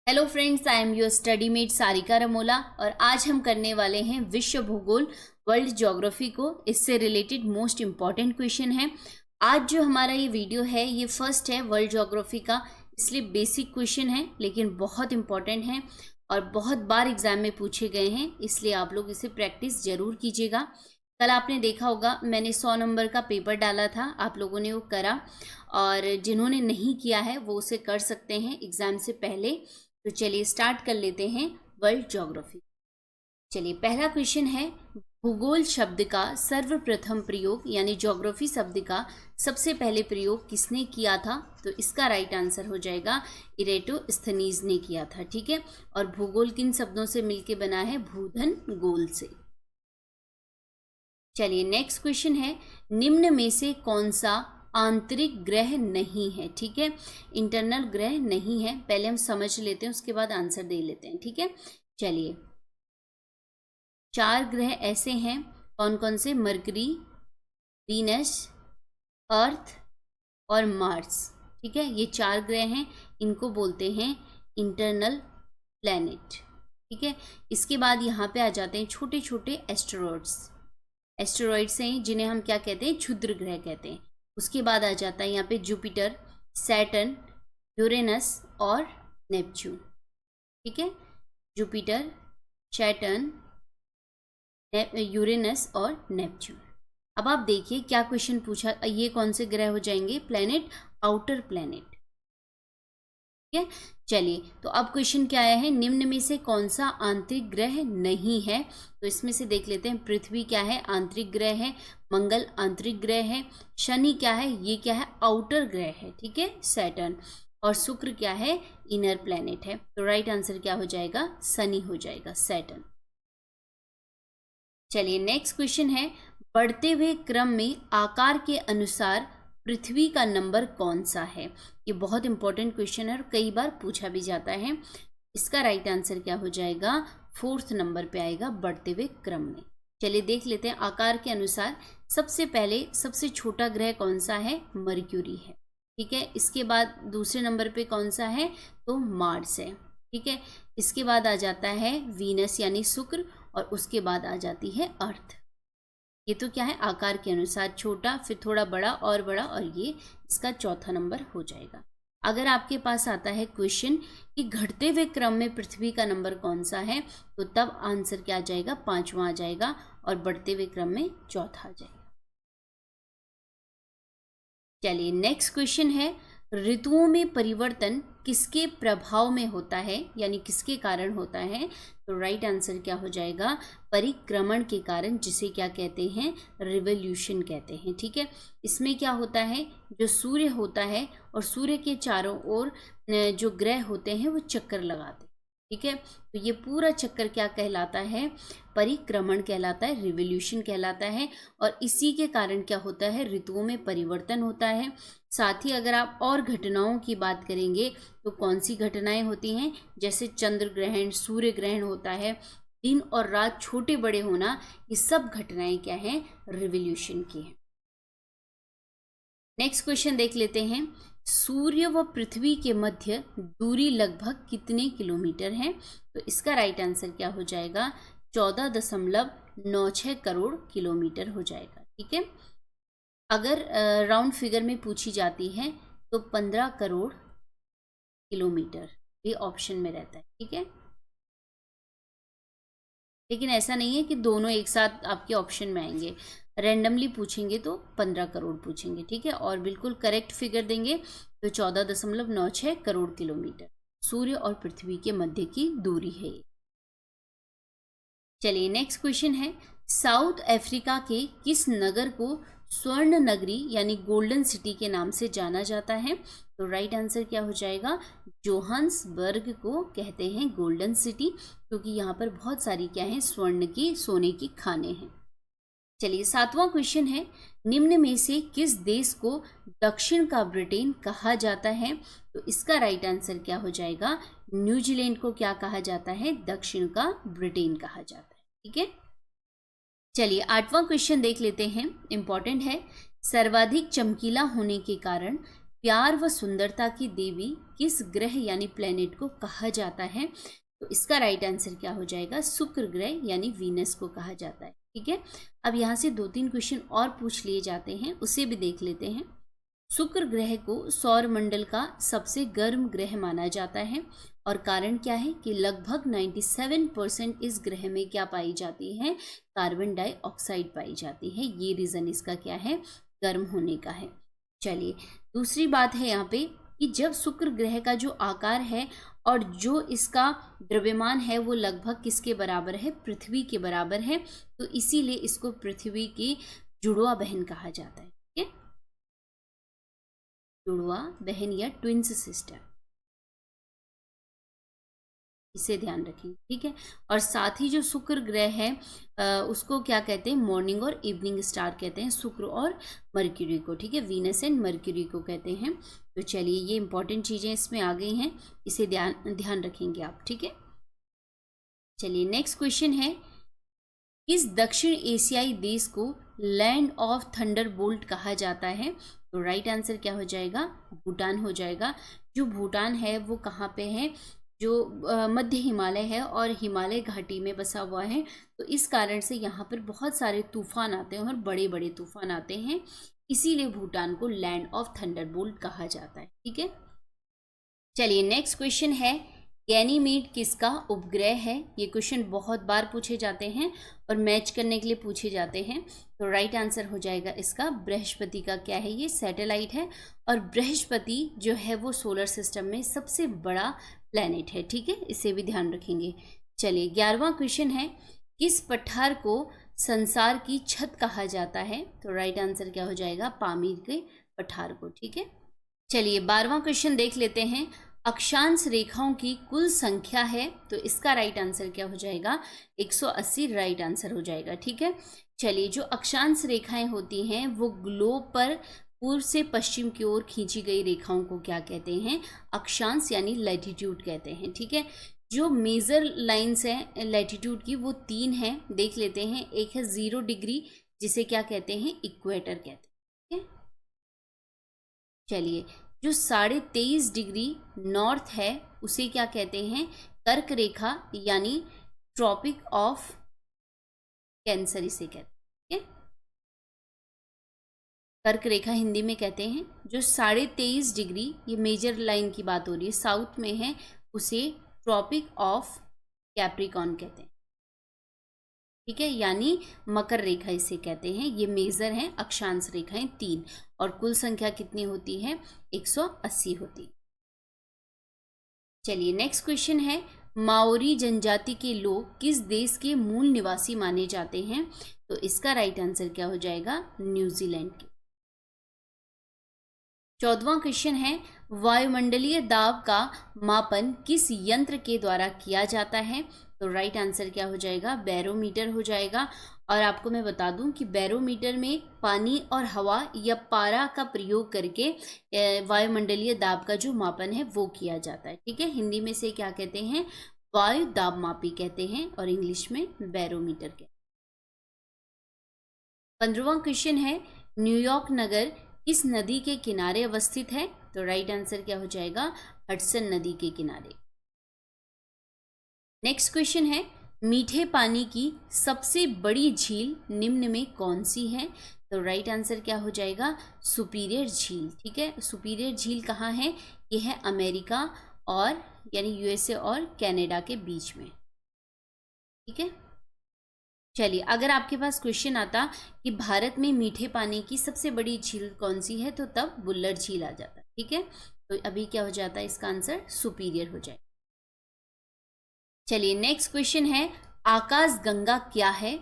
Hello friends, I am your study mate Sarika Ramola और आज हम करने वाले हैं विश्व भूगोल वर्ल्ड ज्योग्राफी को। इससे रिलेटेड मोस्ट इम्पॉर्टेंट क्वेश्चन है। आज जो हमारा ये वीडियो है ये फर्स्ट है वर्ल्ड ज्योग्राफी का, इसलिए बेसिक क्वेश्चन है लेकिन बहुत इंपॉर्टेंट है और बहुत बार एग्जाम में पूछे गए हैं, इसलिए आप लोग इसे प्रैक्टिस जरूर कीजिएगा। कल आपने देखा होगा मैंने 100 नंबर का पेपर डाला था, आप लोगों ने वो करा और जिन्होंने नहीं किया है वो उसे कर सकते हैं एग्जाम से पहले। तो चलिए स्टार्ट कर लेते हैं वर्ल्ड ज्योग्राफी। चलिए पहला क्वेश्चन है, भूगोल शब्द का सर्वप्रथम प्रयोग यानी ज्योग्राफी शब्द का सबसे पहले प्रयोग किसने किया था? तो इसका राइट आंसर हो जाएगा इरेटोस्थनीज ने किया था। ठीक है, और भूगोल किन शब्दों से मिलके बना है? भूधन गोल से। चलिए नेक्स्ट क्वेश्चन है, निम्न में से कौन सा आंतरिक ग्रह नहीं है? ठीक है, इंटरनल ग्रह नहीं है। पहले हम समझ लेते हैं उसके बाद आंसर दे लेते हैं। ठीक है, चलिए 4 ग्रह ऐसे हैं, कौन कौन से? मरकरी, वीनस, अर्थ और मार्स। ठीक है, ये 4 ग्रह हैं, इनको बोलते हैं इंटरनल प्लैनेट। ठीक है, इसके बाद यहाँ पे आ जाते हैं छोटे छोटे एस्टेरॉइड्स। एस्टेरॉइड्स हैं जिन्हें हम क्या कहते हैं? क्षुद्र ग्रह कहते हैं। उसके बाद आ जाता है यहाँ पे जुपिटर, सैटर्न, यूरेनस और नेपच्यून। ठीक है, जुपिटर, सैटर्न, यूरेनस और नेपच्यून। अब आप देखिए क्या क्वेश्चन पूछा, ये कौन से ग्रह हो जाएंगे? Planet, outer planet. ठीक है, चलिए तो अब क्वेश्चन क्या आया है, निम्न में से कौन सा आंतरिक ग्रह नहीं है? तो इसमें से देख लेते हैं। पृथ्वी क्या है? आंतरिक ग्रह है। मंगल आंतरिक ग्रह है। शनि क्या है? ये क्या है? आउटर ग्रह है। ठीक है, सैटर्न। और शुक्र क्या है? इनर प्लैनेट है। तो राइट आंसर क्या हो जाएगा? शनि हो जाएगा, सैटर्न। चलिए नेक्स्ट क्वेश्चन है, बढ़ते हुए क्रम में आकार के अनुसार पृथ्वी का नंबर कौन सा है? ये बहुत इंपॉर्टेंट क्वेश्चन है और कई बार पूछा भी जाता है। इसका राइट आंसर क्या हो जाएगा? 4th नंबर पे आएगा बढ़ते हुए क्रम में। चलिए देख लेते हैं आकार के अनुसार। सबसे पहले सबसे छोटा ग्रह कौन सा है? मर्क्यूरी है। ठीक है, इसके बाद दूसरे नंबर पे कौन सा है? तो मार्स है। ठीक है, इसके बाद आ जाता है वीनस यानी शुक्र और उसके बाद आ जाती है अर्थ। ये तो क्या है? आकार के अनुसार छोटा, फिर थोड़ा बड़ा और ये इसका चौथा नंबर हो जाएगा। अगर आपके पास आता है क्वेश्चन कि घटते हुए क्रम में पृथ्वी का नंबर कौन सा है, तो तब आंसर क्या आ जाएगा? 5वां आ जाएगा और बढ़ते हुए क्रम में चौथा आ जाएगा। चलिए नेक्स्ट क्वेश्चन है, ऋतुओं में परिवर्तन किसके प्रभाव में होता है यानी किसके कारण होता है? तो राइट आंसर क्या हो जाएगा? परिक्रमण के कारण, जिसे क्या कहते हैं? रिवोल्यूशन कहते हैं। ठीक है, इसमें क्या होता है, जो सूर्य होता है और सूर्य के चारों ओर जो ग्रह होते हैं वो चक्कर लगाते हैं। ठीक है, तो ये पूरा चक्कर क्या कहलाता है? परिक्रमण कहलाता है, रिवोल्यूशन कहलाता है। और इसी के कारण क्या होता है? ऋतुओं में परिवर्तन होता है। साथ ही अगर आप और घटनाओं की बात करेंगे तो कौन सी घटनाएं होती हैं? जैसे चंद्र ग्रहण, सूर्य ग्रहण होता है, दिन और रात छोटे बड़े होना, ये सब घटनाएं क्या हैं? रिवोल्यूशन की हैं। नेक्स्ट क्वेश्चन देख लेते हैं, सूर्य व पृथ्वी के मध्य दूरी लगभग कितने किलोमीटर है? तो इसका राइट आंसर क्या हो जाएगा? 14.96 करोड़ किलोमीटर हो जाएगा। ठीक है, अगर राउंड फिगर में पूछी जाती है तो 15 करोड़ किलोमीटर ये ऑप्शन में रहता है। ठीक है, लेकिन ऐसा नहीं है कि दोनों एक साथ आपके ऑप्शन में आएंगे, रैंडमली पूछेंगे तो 15 करोड़ पूछेंगे। ठीक है, और बिल्कुल करेक्ट फिगर देंगे तो 14.96 करोड़ किलोमीटर सूर्य और पृथ्वी के मध्य की दूरी है। चलिए नेक्स्ट क्वेश्चन है, साउथ अफ्रीका के किस नगर को स्वर्ण नगरी यानी गोल्डन सिटी के नाम से जाना जाता है? तो राइट आंसर क्या हो जाएगा? जोहान्सबर्ग को कहते हैं गोल्डन सिटी, क्योंकि यहाँ पर बहुत सारी क्या है? स्वर्ण की, सोने की खाने हैं। चलिए 7वां क्वेश्चन है, निम्न में से किस देश को दक्षिण का ब्रिटेन कहा जाता है? तो इसका राइट आंसर क्या हो जाएगा? न्यूजीलैंड को क्या कहा जाता है? दक्षिण का ब्रिटेन कहा जाता है। ठीक है, चलिए 8वां क्वेश्चन देख लेते हैं, इंपॉर्टेंट है। सर्वाधिक चमकीला होने के कारण प्यार व सुंदरता की देवी किस ग्रह यानी प्लेनेट को कहा जाता है? तो इसका राइट आंसर क्या हो जाएगा? शुक्र ग्रह यानी वीनस को कहा जाता है। ठीक है, अब यहाँ से 2-3 क्वेश्चन और पूछ लिए जाते हैं, उसे भी देख लेते हैं। शुक्र ग्रह को सौर मंडल का सबसे गर्म ग्रह माना जाता है और कारण क्या है कि लगभग 97% इस ग्रह में क्या पाई जाती है? कार्बन डाइऑक्साइड पाई जाती है। ये रीज़न इसका क्या है? गर्म होने का है। चलिए, दूसरी बात है यहाँ पे कि जब शुक्र ग्रह का जो आकार है और जो इसका द्रव्यमान है वो लगभग किसके बराबर है? पृथ्वी के बराबर है, तो इसीलिए इसको पृथ्वी की जुड़वा बहन कहा जाता है। ठीक है, जुड़वा बहन या ट्विंस सिस्टर, इसे ध्यान रखिए। ठीक है, और साथ ही जो शुक्र ग्रह है उसको क्या कहते हैं? मॉर्निंग और इवनिंग स्टार कहते हैं, शुक्र और मर्क्यूरी को। ठीक है, वीनस एंड मर्क्यूरी को कहते हैं। तो चलिए, ये इंपॉर्टेंट चीज़ें इसमें आ गई हैं, इसे ध्यान रखेंगे आप। ठीक है, चलिए नेक्स्ट क्वेश्चन है, किस दक्षिण एशियाई देश को लैंड ऑफ थंडरबोल्ट कहा जाता है? तो राइट आंसर क्या हो जाएगा? भूटान हो जाएगा। जो भूटान है वो कहाँ पे है? जो मध्य हिमालय है और हिमालय घाटी में बसा हुआ है, तो इस कारण से यहाँ पर बहुत सारे तूफान आते हैं और बड़े बड़े तूफान आते हैं, इसीलिए भूटान को लैंड ऑफ थंडरबोल्ट कहा जाता है। ठीक है, चलिए नेक्स्ट क्वेश्चन है, गैनीमेड किसका उपग्रह है? ये क्वेश्चन बहुत बार पूछे जाते हैं और मैच करने के लिए पूछे जाते हैं। तो राइट आंसर हो जाएगा इसका बृहस्पति का क्या है? ये सैटेलाइट है और बृहस्पति जो है वो सोलर सिस्टम में सबसे बड़ा प्लैनेट है। ठीक है, इसे भी ध्यान रखेंगे। चलिए 11वां क्वेश्चन है, किस पठार को संसार की छत कहा जाता है? तो राइट आंसर क्या हो जाएगा? पामीर के पठार को। ठीक है, चलिए 12वां क्वेश्चन देख लेते हैं, अक्षांश रेखाओं की कुल संख्या है, तो इसका राइट आंसर क्या हो जाएगा? 180 राइट आंसर हो जाएगा। ठीक है, चलिए जो अक्षांश रेखाएं होती हैं वो ग्लोब पर पूर्व से पश्चिम की ओर खींची गई रेखाओं को क्या कहते हैं? अक्षांश यानी लैटिट्यूड कहते हैं। ठीक है, जो मेजर लाइंस हैं लैटिट्यूड की वो 3 हैं, देख लेते हैं। एक है 0 डिग्री, जिसे क्या कहते हैं? इक्वेटर कहते हैं। ठीक है, चलिए जो 23.5 डिग्री नॉर्थ है उसे क्या कहते हैं? कर्क रेखा यानी ट्रॉपिक ऑफ कैंसर इसे कहते हैं। कर्क रेखा हिंदी में कहते हैं। जो 23.5 डिग्री, ये मेजर लाइन की बात हो रही है, साउथ में है, उसे ट्रॉपिक ऑफ कैप्रिकॉन कहते हैं। ठीक है, यानी मकर रेखा इसे कहते हैं। ये मेजर हैं अक्षांश रेखाएं 3 और कुल संख्या कितनी होती है? 180 होती। चलिए नेक्स्ट क्वेश्चन है, माओरी जनजाति के लोग किस देश के मूल निवासी माने जाते हैं? तो इसका राइट आंसर क्या हो जाएगा? न्यूजीलैंड के। 14वां क्वेश्चन है, वायुमंडलीय दाब का मापन किस यंत्र के द्वारा किया जाता है? तो राइट आंसर क्या हो जाएगा? बैरोमीटर हो जाएगा। और आपको मैं बता दूं कि बैरोमीटर में पानी और हवा या पारा का प्रयोग करके वायुमंडलीय दाब का जो मापन है वो किया जाता है। ठीक है, हिंदी में से क्या कहते हैं? वायु दाब मापी कहते हैं और इंग्लिश में बैरोमीटर कहते हैं। 15वां क्वेश्चन है, न्यूयॉर्क नगर किस नदी के किनारे अवस्थित है? तो राइट आंसर क्या हो जाएगा? हडसन नदी के किनारे। नेक्स्ट क्वेश्चन है, मीठे पानी की सबसे बड़ी झील निम्न में कौन सी है? तो राइट आंसर क्या हो जाएगा? सुपीरियर झील। ठीक है, सुपीरियर झील कहाँ है? ये है अमेरिका और यानी यूएसए और कनाडा के बीच में। ठीक है, चलिए अगर आपके पास क्वेश्चन आता कि भारत में मीठे पानी की सबसे बड़ी झील कौन सी है, तो तब बुल्लर झील आ जाता। ठीक है, तो अभी क्या हो जाता है? इसका आंसर सुपीरियर हो जाएगा। चलिए नेक्स्ट क्वेश्चन है, आकाश गंगा क्या है?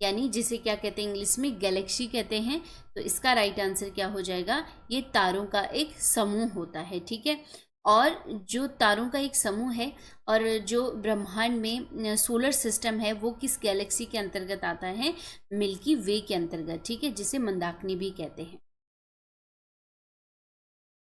यानी जिसे क्या कहते हैं? इंग्लिश में गैलेक्सी कहते हैं। तो इसका राइट आंसर क्या हो जाएगा? ये तारों का एक समूह होता है। ठीक है, और जो तारों का एक समूह है और जो ब्रह्मांड में सोलर सिस्टम है वो किस गैलेक्सी के अंतर्गत आता है? मिल्की वे के अंतर्गत। ठीक है, जिसे मंदाकिनी भी कहते हैं।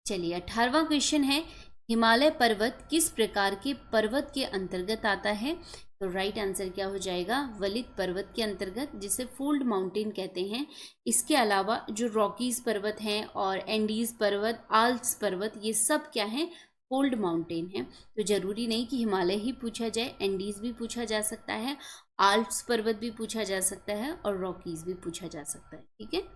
चलिए 18वां क्वेश्चन है, हिमालय पर्वत किस प्रकार के पर्वत के अंतर्गत आता है? तो राइट आंसर क्या हो जाएगा? वलित पर्वत के अंतर्गत, जिसे फोल्ड माउंटेन कहते हैं। इसके अलावा जो रॉकीज पर्वत हैं और एंडीज पर्वत, आल्प्स पर्वत, ये सब क्या हैं? फोल्ड माउंटेन है। तो जरूरी नहीं कि हिमालय ही पूछा जाए, एंडीज भी पूछा जा सकता है, आल्प्स पर्वत भी पूछा जा सकता है और रॉकीज भी पूछा जा सकता है। ठीक है,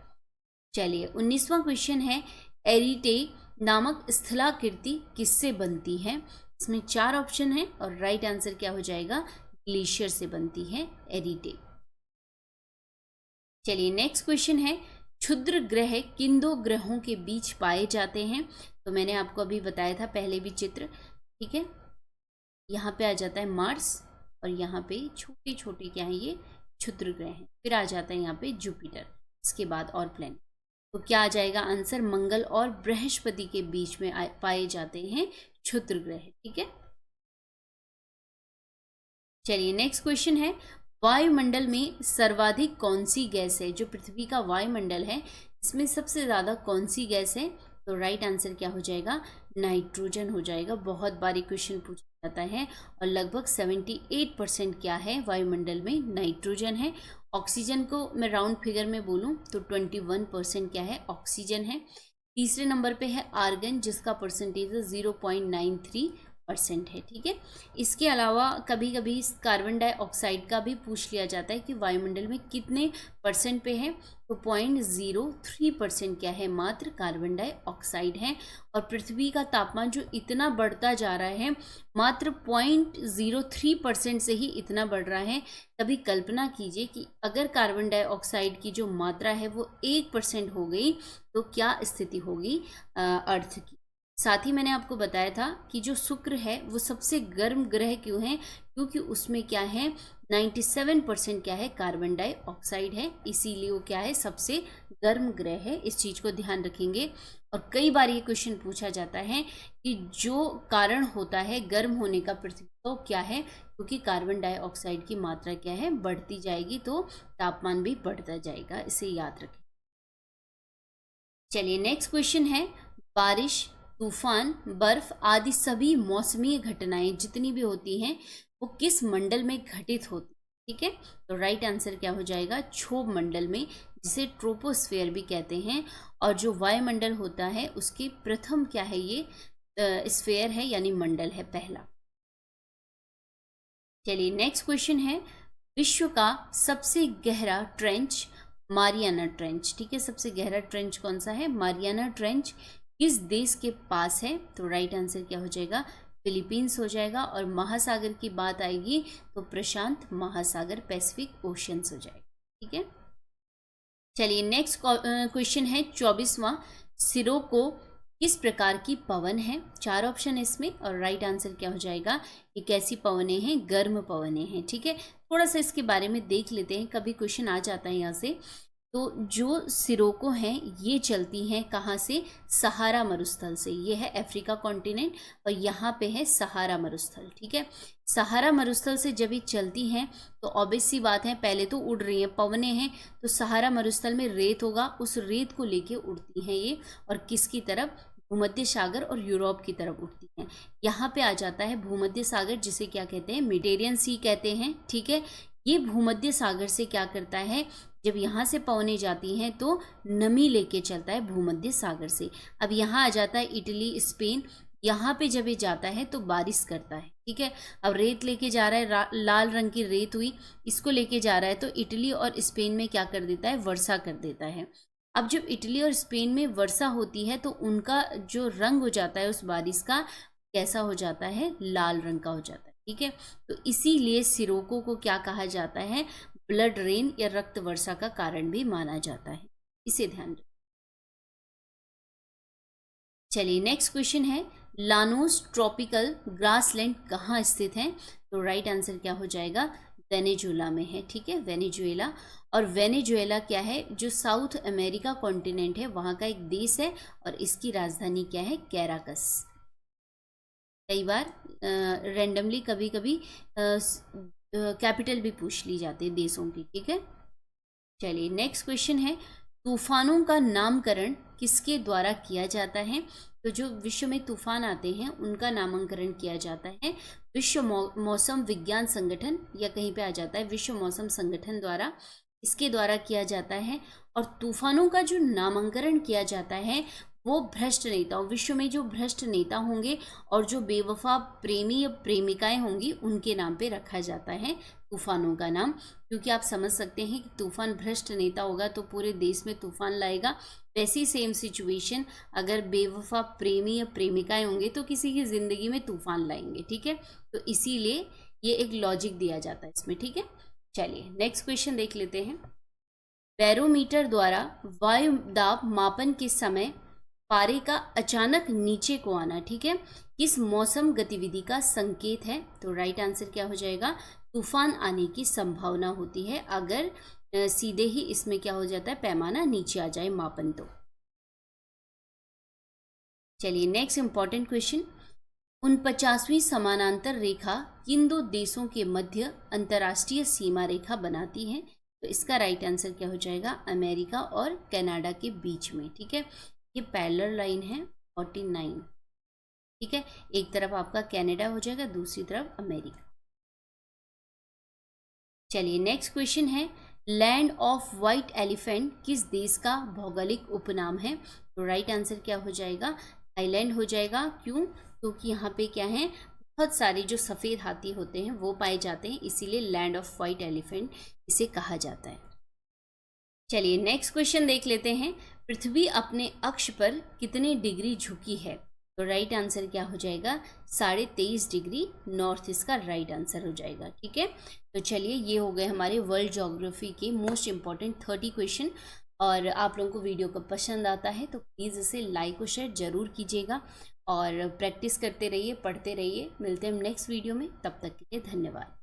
चलिए 19वां क्वेश्चन है, एरिटे नामक स्थलाकृति किससे बनती है? इसमें 4 ऑप्शन है और राइट आंसर क्या हो जाएगा? ग्लेशियर से बनती है एरिटे। चलिए नेक्स्ट क्वेश्चन है, क्षुद्र ग्रह किन 2 ग्रहों के बीच पाए जाते हैं? तो मैंने आपको अभी बताया था पहले भी चित्र। ठीक है, यहाँ पे आ जाता है मार्स और यहाँ पे छोटे छोटे क्या है, ये क्षुद्र ग्रह हैं। फिर आ जाता है यहाँ पे जुपिटर, इसके बाद और प्लैनेट। तो क्या आ जाएगा आंसर? मंगल और बृहस्पति के बीच में पाए जाते हैं क्षुद्र ग्रह। ठीक है, चलिए नेक्स्ट क्वेश्चन है, वायुमंडल में सर्वाधिक कौन सी गैस है? जो पृथ्वी का वायुमंडल है, इसमें सबसे ज्यादा कौन सी गैस है? तो राइट आंसर क्या हो जाएगा? नाइट्रोजन हो जाएगा। बहुत बार क्वेश्चन पूछा जाता है और लगभग 78% क्या है वायुमंडल में? नाइट्रोजन है। ऑक्सीजन को मैं राउंड फिगर में बोलूं तो 21% क्या है? ऑक्सीजन है। तीसरे नंबर पे है आर्गन, जिसका परसेंटेज है 0.93% है। ठीक है, इसके अलावा कभी कभी कार्बन डाइऑक्साइड का भी पूछ लिया जाता है कि वायुमंडल में कितने परसेंट पे है? तो 0.03% क्या है? मात्र कार्बन डाइऑक्साइड है। और पृथ्वी का तापमान जो इतना बढ़ता जा रहा है, मात्र 0.03% से ही इतना बढ़ रहा है। कभी कल्पना कीजिए कि अगर कार्बन डाइऑक्साइड की जो मात्रा है वो 1% हो गई तो क्या स्थिति होगी अर्थ की। साथ ही मैंने आपको बताया था कि जो शुक्र है वो सबसे गर्म ग्रह क्यों है? क्योंकि उसमें क्या है? 97% क्या है? कार्बन डाइऑक्साइड है, इसीलिए वो क्या है? सबसे गर्म ग्रह है। इस चीज को ध्यान रखेंगे। और कई बार ये क्वेश्चन पूछा जाता है कि जो कारण होता है गर्म होने का पृथ्वी को, क्या है? क्योंकि कार्बन डाइऑक्साइड की मात्रा क्या है? बढ़ती जाएगी, तो तापमान भी बढ़ता जाएगा, इसे याद रखें। चलिए नेक्स्ट क्वेश्चन है, बारिश, तूफान, बर्फ आदि सभी मौसमी घटनाएं जितनी भी होती हैं वो किस मंडल में घटित होती? ठीक है, तो राइट आंसर क्या हो जाएगा? क्षोभ मंडल में, जिसे ट्रोपोस्फेयर भी कहते हैं। और जो वायुमंडल होता है उसके प्रथम क्या है? ये स्फेयर है, यानी मंडल है पहला। चलिए नेक्स्ट क्वेश्चन है, विश्व का सबसे गहरा ट्रेंच मारियाना ट्रेंच। ठीक है, सबसे गहरा ट्रेंच कौन सा है? मारियाना ट्रेंच किस देश के पास है? तो राइट आंसर क्या हो जाएगा? फिलीपींस हो जाएगा। और महासागर की बात आएगी तो प्रशांत महासागर, पैसिफिक ओशियंस हो जाएगा। ठीक है, चलिए नेक्स्ट क्वेश्चन है 24वां, सिरोको किस प्रकार की पवन है? 4 ऑप्शन है इसमें और राइट आंसर क्या हो जाएगा? ये कैसी पवनें हैं? गर्म पवनें हैं। ठीक है, थोड़ा सा इसके बारे में देख लेते हैं, कभी क्वेश्चन आ जाता है यहाँ से। तो जो सिरोको हैं ये चलती हैं कहाँ से? सहारा मरुस्थल से। ये है अफ्रीका कॉन्टिनेंट और यहाँ पे है सहारा मरुस्थल। ठीक है, सहारा मरुस्थल से जब ये चलती हैं तो ऑब्वियस सी बात है, पहले तो उड़ रही हैं, पवने हैं, तो सहारा मरुस्थल में रेत होगा, उस रेत को लेके उड़ती हैं ये। और किसकी तरफ? भूमध्य सागर और यूरोप की तरफ उड़ती हैं। यहाँ पे आ जाता है भूमध्य सागर, जिसे क्या कहते हैं? मेडिटेरियन सी कहते हैं। ठीक है, ये भूमध्य सागर से क्या करता है? जब यहाँ से पवने जाती हैं तो नमी लेके चलता है भूमध्य सागर से। अब यहाँ आ जाता है इटली, स्पेन, यहाँ पे जब ये जाता है तो बारिश करता है। ठीक है, अब रेत लेके जा रहा है, लाल रंग की रेत हुई, इसको लेके जा रहा है तो इटली और स्पेन में क्या कर देता है? वर्षा कर देता है। अब जब इटली और स्पेन में वर्षा होती है तो उनका जो रंग हो जाता है उस बारिश का, कैसा हो जाता है? लाल रंग का हो जाता है। ठीक है, तो इसीलिए सिरोको को क्या कहा जाता है? ब्लड रेन या रक्त वर्षा का कारण भी माना जाता है, इसे ध्यान रखें। चलिए नेक्स्ट क्वेश्चन है, लानोस ट्रॉपिकल ग्रासलैंड कहाँ स्थित है? तो राइट आंसर क्या हो जाएगा? वेनेजुएला में है। ठीक है, वेनेजुएला। और वेनेजुएला क्या है? जो साउथ अमेरिका कॉन्टिनेंट है वहाँ का एक देश है और इसकी राजधानी क्या है? कैराकस। कई बार रैंडमली कभी कभी कैपिटल भी पूछ ली जाती है देशों की। ठीक है, चलिए नेक्स्ट क्वेश्चन है, तूफानों का नामकरण किसके द्वारा किया जाता है? तो जो विश्व में तूफान आते हैं उनका नामकरण किया जाता है विश्व मौसम विज्ञान संगठन, या कहीं पे आ जाता है विश्व मौसम संगठन द्वारा, इसके द्वारा किया जाता है। और तूफानों का जो नामकरण किया जाता है वो भ्रष्ट नेताओं, विश्व में जो भ्रष्ट नेता होंगे और जो बेवफा प्रेमी या प्रेमिकाएं होंगी उनके नाम पे रखा जाता है तूफानों का नाम। क्योंकि आप समझ सकते हैं कि तूफान भ्रष्ट नेता होगा तो पूरे देश में तूफान लाएगा, वैसी सेम सिचुएशन अगर बेवफा प्रेमी या प्रेमिकाएं होंगे तो किसी की जिंदगी में तूफान लाएंगे। ठीक है, तो इसीलिए ये एक लॉजिक दिया जाता है इसमें। ठीक है, चलिए नेक्स्ट क्वेश्चन देख लेते हैं। बैरोमीटर द्वारा वायु दाब मापन के समय पारे का अचानक नीचे को आना, ठीक है, किस मौसम गतिविधि का संकेत है? तो राइट आंसर क्या हो जाएगा? तूफान आने की संभावना होती है अगर सीधे ही इसमें क्या हो जाता है, पैमाना नीचे आ जाए मापन। तो चलिए नेक्स्ट इंपॉर्टेंट क्वेश्चन, 49वीं समानांतर रेखा किन दो देशों के मध्य अंतर्राष्ट्रीय सीमा रेखा बनाती है? तो इसका राइट आंसर क्या हो जाएगा? अमेरिका और कनाडा के बीच में। ठीक है, ये पैरेलल लाइन है 49। ठीक है, एक तरफ आपका कनाडा हो जाएगा, दूसरी तरफ अमेरिका। चलिए नेक्स्ट क्वेश्चन है, लैंड ऑफ व्हाइट एलिफेंट किस देश का भौगोलिक उपनाम है? तो राइट आंसर क्या हो जाएगा? थाईलैंड हो जाएगा। क्यों? क्योंकि यहाँ पे क्या है, बहुत सारे जो सफ़ेद हाथी होते हैं वो पाए जाते हैं, इसीलिए लैंड ऑफ व्हाइट एलिफेंट इसे कहा जाता है। चलिए नेक्स्ट क्वेश्चन देख लेते हैं, पृथ्वी अपने अक्ष पर कितने डिग्री झुकी है? तो राइट आंसर क्या हो जाएगा? 23.5 डिग्री नॉर्थ, इसका राइट आंसर हो जाएगा। ठीक है, तो चलिए ये हो गए हमारे वर्ल्ड ज्योग्राफी के मोस्ट इंपॉर्टेंट 30 क्वेश्चन। और आप लोगों को वीडियो को पसंद आता है तो प्लीज़ इसे लाइक और शेयर जरूर कीजिएगा और प्रैक्टिस करते रहिए, पढ़ते रहिए। मिलते हैं नेक्स्ट वीडियो में, तब तक के लिए धन्यवाद।